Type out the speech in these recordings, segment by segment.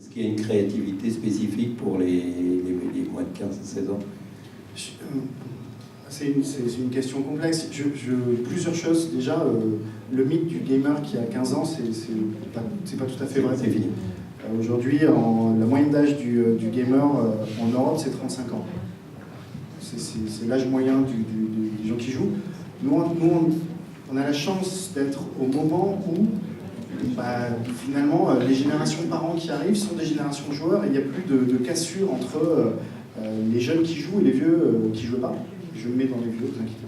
Est-ce qu'il y a une créativité spécifique pour les moins de 15-16 ans? C'est une question complexe. Plusieurs choses. Déjà, le mythe du gamer qui a 15 ans, c'est pas tout à fait vrai. C'est fini. Aujourd'hui, la moyenne d'âge du gamer en Europe, c'est 35 ans. C'est l'âge moyen des gens qui jouent. Nous, on a la chance d'être au moment où finalement, les générations de parents qui arrivent sont des générations de joueurs et il n'y a plus de cassure entre les jeunes qui jouent et les vieux qui ne jouent pas. Je me mets dans les vieux, ne vous inquiétez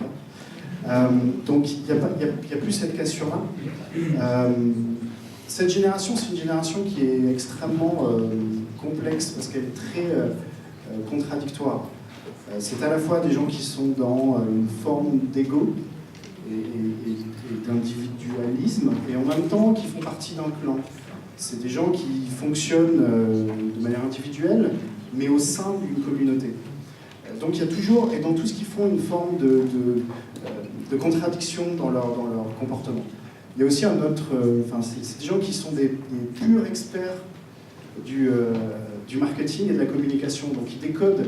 pas. Donc, il n'y a plus cette cassure-là. Cette génération, c'est une génération qui est extrêmement complexe parce qu'elle est très contradictoire. C'est à la fois des gens qui sont dans une forme d'ego et d'individualisme, et en même temps qui font partie d'un clan. C'est des gens qui fonctionnent de manière individuelle, mais au sein d'une communauté. Donc il y a toujours, et dans tout ce qu'ils font, une forme de contradiction dans leur comportement. Il y a aussi un autre, c'est des gens qui sont des purs experts du marketing et de la communication, donc ils décodent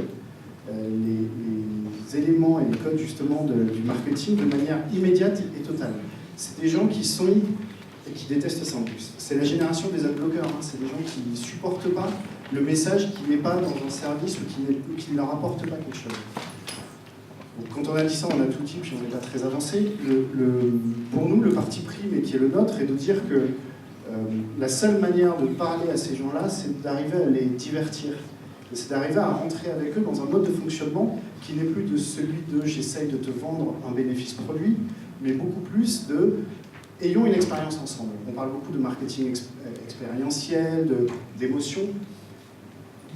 les éléments et les codes justement du marketing de manière immédiate et totale. C'est des gens qui sont et qui détestent ça en plus. C'est la génération des adblockers, hein. C'est des gens qui ne supportent pas le message qui n'est pas dans un service ou qui ne leur apporte pas quelque chose. Donc, quand on a dit ça, on a tout dit, puis on n'est pas très avancé. Pour nous, le parti pris, mais qui est le nôtre, est de dire que la seule manière de parler à ces gens-là, c'est d'arriver à les divertir. C'est d'arriver à rentrer avec eux dans un mode de fonctionnement qui n'est plus de celui de « j'essaye de te vendre un bénéfice produit », mais beaucoup plus de « ayons une expérience ensemble ». On parle beaucoup de marketing expérientiel, d'émotion.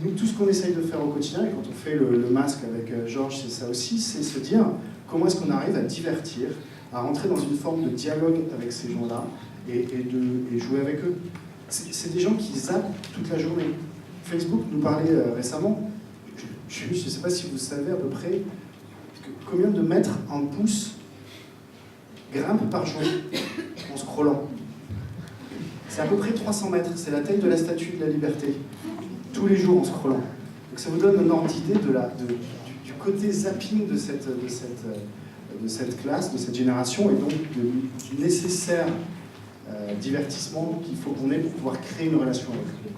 Nous, tout ce qu'on essaye de faire au quotidien, et quand on fait le masque avec Georges, c'est ça aussi, c'est se dire comment est-ce qu'on arrive à divertir, à rentrer dans une forme de dialogue avec ces gens-là et jouer avec eux. C'est des gens qui zappent toute la journée. Facebook nous parlait récemment, je ne sais pas si vous savez à peu près combien de mètres un pouce grimpe par jour en scrollant. C'est à peu près 300 mètres, c'est la taille de la Statue de la Liberté, tous les jours en scrollant. Donc ça vous donne une ordre d'idée du côté zapping de cette classe, de cette génération, et donc du nécessaire divertissement qu'il faut qu'on ait pour pouvoir créer une relation avec eux.